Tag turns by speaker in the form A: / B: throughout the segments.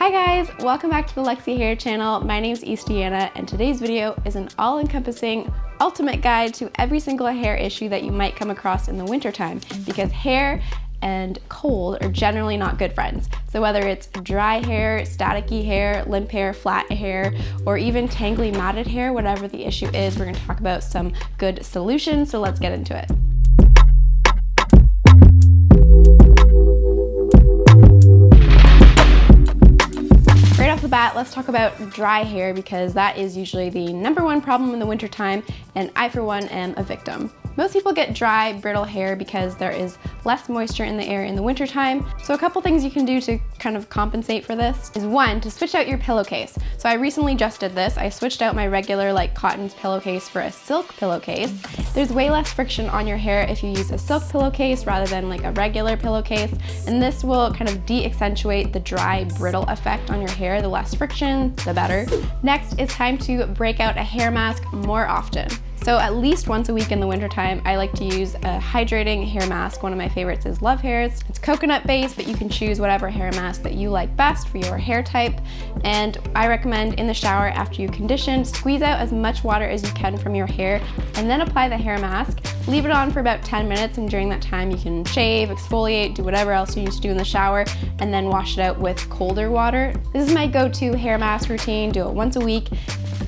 A: Hi guys, welcome back to the Luxy Hair channel. My name is Eastiana and today's video is an all-encompassing ultimate guide to every single hair issue that you might come across in the wintertime, because hair and cold are generally not good friends. So whether it's dry hair, staticky hair, limp hair, flat hair, or even tangly matted hair, whatever the issue is, we're going to talk about some good solutions, so let's get into it. Right off the bat, let's talk about dry hair, because that is usually the #1 problem in the wintertime, and I for one am a victim. Most people get dry, brittle hair because there is less moisture in the air in the wintertime. So a couple things you can do to kind of compensate for this is, one, to switch out your pillowcase. So I recently just did this. I switched out my regular cotton pillowcase for a silk pillowcase. There's way less friction on your hair if you use a silk pillowcase rather than a regular pillowcase, and this will kind of de-accentuate the dry, brittle effect on your hair. The less friction, the better. Next, it's time to break out a hair mask more often. So at least once a week in the wintertime, I like to use a hydrating hair mask. One of my favorites is Love Hair's. It's coconut based, but you can choose whatever hair mask that you like best for your hair type. And I recommend in the shower after you condition, squeeze out as much water as you can from your hair and then apply the hair mask. Leave it on for about 10 minutes, and during that time you can shave, exfoliate, do whatever else you need to do in the shower, and then wash it out with colder water. This is my go-to hair mask routine. Do it once a week.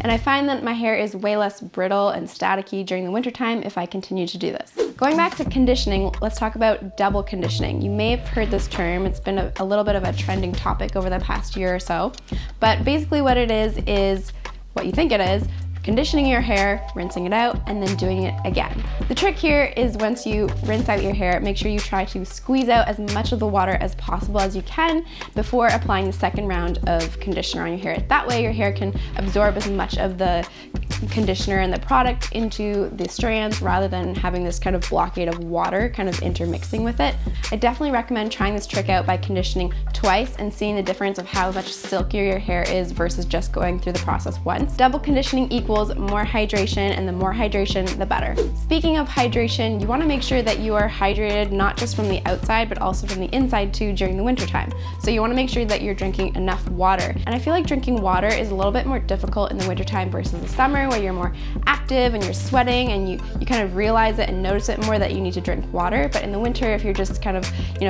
A: And I find that my hair is way less brittle and staticky during the wintertime if I continue to do this. Going back to conditioning, let's talk about double conditioning. You may have heard this term. It's been a little bit of a trending topic over the past year or so. But basically what it is what you think it is: conditioning your hair, rinsing it out, and then doing it again. The trick here is, once you rinse out your hair, make sure you try to squeeze out as much of the water as possible as you can before applying the second round of conditioner on your hair. That way your hair can absorb as much of the conditioner and the product into the strands rather than having this kind of blockade of water kind of intermixing with it. I definitely recommend trying this trick out by conditioning twice and seeing the difference of how much silkier your hair is versus just going through the process once. Double conditioning equals more hydration, and the more hydration, the better. Speaking of hydration, you want to make sure that you are hydrated not just from the outside but also from the inside too during the wintertime. So you want to make sure that you're drinking enough water. And I feel like drinking water is a little bit more difficult in the wintertime versus the summer, where you're more active and you're sweating and you kind of realize it and notice it more that you need to drink water. But in the winter, if you're just kind of,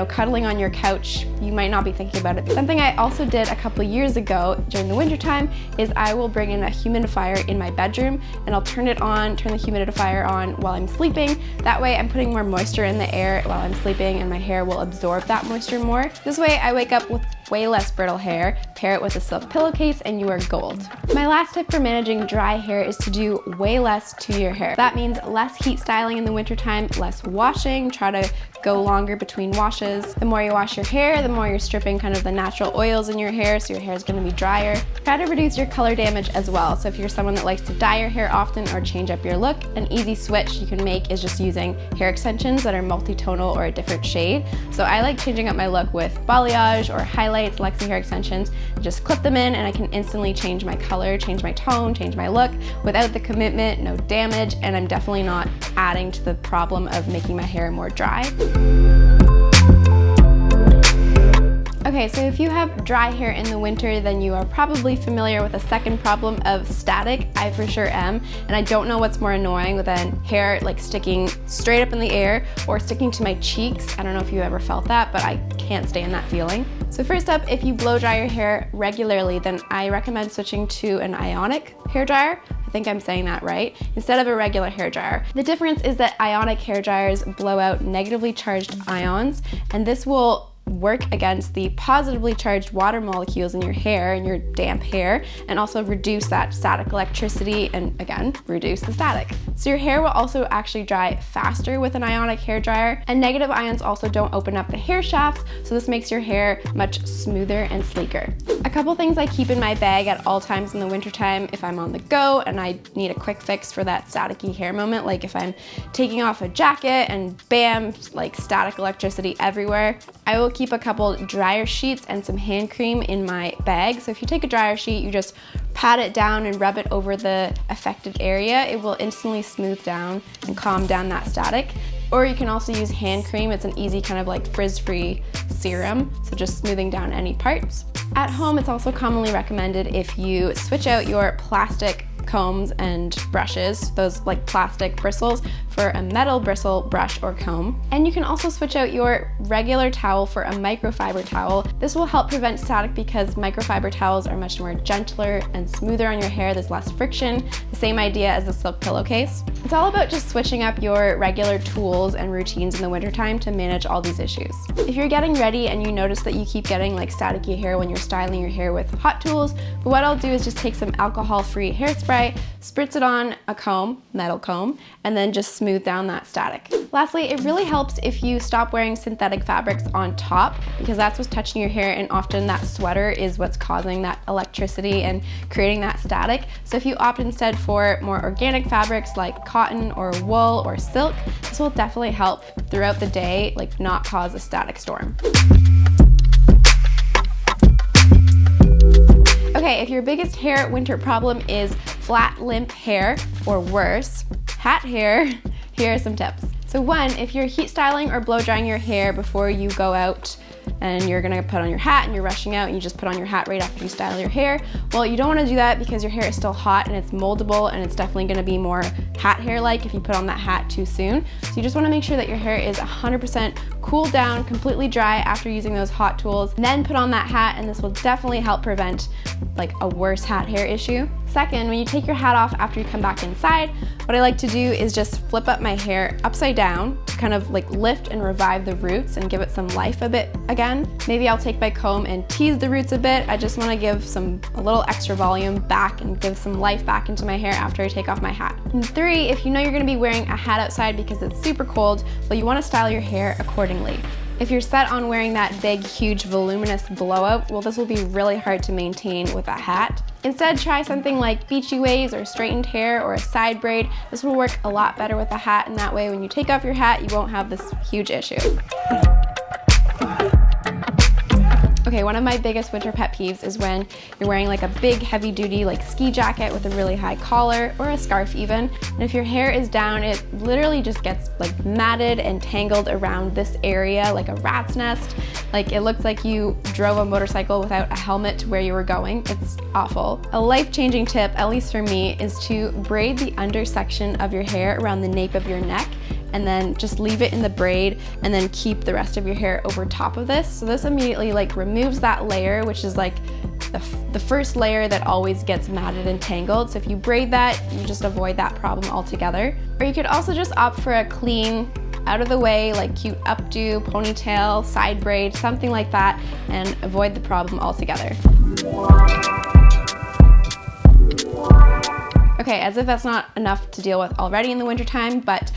A: cuddling on your couch, you might not be thinking about it. Something I also did a couple years ago during the wintertime is I will bring in a humidifier in my bedroom, and I'll turn the humidifier on while I'm sleeping. That way I'm putting more moisture in the air while I'm sleeping, and my hair will absorb that moisture more. This way I wake up with way less brittle hair. Pair it with a silk pillowcase and you are gold. My last tip for managing dry hair is to do way less to your hair. That means less heat styling in the wintertime, less washing. Try to go longer between washes. The more you wash your hair, the more you're stripping kind of the natural oils in your hair, so your hair is going to be drier. Try to reduce your color damage as well. So if you're someone that likes to dye your hair often or change up your look, an easy switch you can make is just using hair extensions that are multi-tonal or a different shade. So I like changing up my look with balayage or highlights, Luxy Hair Extensions. Just clip them in and I can instantly change my color, change my tone, change my look without the commitment, no damage, and I'm definitely not adding to the problem of making my hair more dry. Okay, so if you have dry hair in the winter, then you are probably familiar with a second problem of static. I for sure am, and I don't know what's more annoying than hair sticking straight up in the air or sticking to my cheeks. I don't know if you ever felt that, but I can't stand that feeling. So first up, if you blow dry your hair regularly, then I recommend switching to an IONIC hair dryer. I think I'm saying that right, instead of a regular hair dryer. The difference is that IONIC hair dryers blow out negatively charged ions, and this will work against the positively charged water molecules in your hair and your damp hair, and also reduce that static electricity and, again, reduce the static. So your hair will also actually dry faster with an ionic hair dryer, and negative ions also don't open up the hair shafts, so this makes your hair much smoother and sleeker. A couple things I keep in my bag at all times in the wintertime if I'm on the go and I need a quick fix for that staticky hair moment, like if I'm taking off a jacket and bam, static electricity everywhere, I will keep a couple dryer sheets and some hand cream in my bag. So if you take a dryer sheet, you just pat it down and rub it over the affected area. It will instantly smooth down and calm down that static. Or you can also use hand cream. It's an easy kind of like frizz-free serum, so just smoothing down any parts. At home, it's also commonly recommended if you switch out your plastic combs and brushes, those like plastic bristles, for a metal bristle brush or comb. And you can also switch out your regular towel for a microfiber towel. This will help prevent static because microfiber towels are much more gentler and smoother on your hair. There's less friction, the same idea as the silk pillowcase. It's all about just switching up your regular tools and routines in the wintertime to manage all these issues. If you're getting ready and you notice that you keep getting like staticky hair when you're styling your hair with hot tools, but what I'll do is just take some alcohol-free hairspray, spritz it on a comb, metal comb, and then just smooth down that static. Lastly, it really helps if you stop wearing synthetic fabrics on top, because that's what's touching your hair, and often that sweater is what's causing that electricity and creating that static. So if you opt instead for more organic fabrics like cotton or wool or silk, this will definitely help throughout the day, like not cause a static storm. Okay, if your biggest hair winter problem is flat, limp hair, or worse, hat hair, here are some tips. So one, if you're heat styling or blow drying your hair before you go out and you're gonna put on your hat and you're rushing out and you just put on your hat right after you style your hair, well, you don't wanna do that because your hair is still hot and it's moldable, and it's definitely gonna be more hat hair-like if you put on that hat too soon. So you just wanna make sure that your hair is 100% cooled down, completely dry after using those hot tools, then put on that hat, and this will definitely help prevent like a worse hat hair issue. Second, when you take your hat off after you come back inside, what I like to do is just flip up my hair upside down to kind of like lift and revive the roots and give it some life a bit again. Maybe I'll take my comb and tease the roots a bit. I just want to give a little extra volume back and give some life back into my hair after I take off my hat. And three, if you know you're going to be wearing a hat outside because it's super cold, well, you want to style your hair accordingly. If you're set on wearing that big, huge, voluminous blowout, well, this will be really hard to maintain with a hat. Instead, try something like beachy waves or straightened hair or a side braid. This will work a lot better with a hat, and that way when you take off your hat, you won't have this huge issue. Okay, one of my biggest winter pet peeves is when you're wearing like a big heavy duty like ski jacket with a really high collar or a scarf even. And if your hair is down, it literally just gets like matted and tangled around this area like a rat's nest. Like it looks like you drove a motorcycle without a helmet to where you were going. It's awful. A life-changing tip, at least for me, is to braid the under section of your hair around the nape of your neck, and then just leave it in the braid and then keep the rest of your hair over top of this. So this immediately like removes that layer, which is like the first layer that always gets matted and tangled. So if you braid that, you just avoid that problem altogether. Or you could also just opt for a clean, out of the way, like cute updo, ponytail, side braid, something like that, and avoid the problem altogether. Okay, as if that's not enough to deal with already in the wintertime, but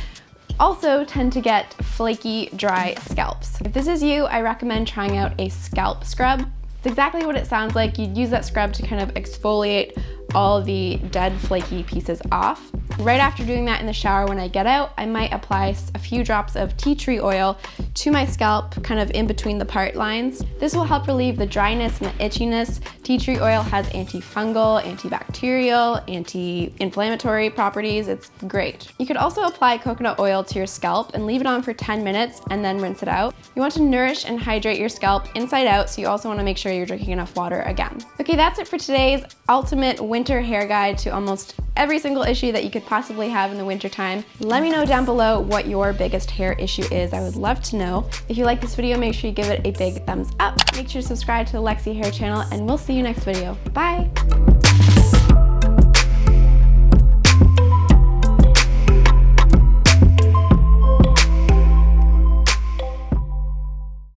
A: also tend to get flaky, dry scalps. If this is you, I recommend trying out a scalp scrub. It's exactly what it sounds like. You'd use that scrub to kind of exfoliate all the dead flaky pieces off. Right after doing that in the shower when I get out, I might apply a few drops of tea tree oil to my scalp, kind of in between the part lines. This will help relieve the dryness and the itchiness. Tea tree oil has antifungal, antibacterial, anti-inflammatory properties. It's great. You could also apply coconut oil to your scalp and leave it on for 10 minutes and then rinse it out. You want to nourish and hydrate your scalp inside out, so you also want to make sure you're drinking enough water again. Okay, that's it for today's ultimate winter hair guide to almost every single issue that you could possibly have in the winter time. Let me know down below what your biggest hair issue is. I would love to know. If you like this video, make sure you give it a big thumbs up. Make sure to subscribe to the Luxy Hair channel, and we'll see you next video. Bye!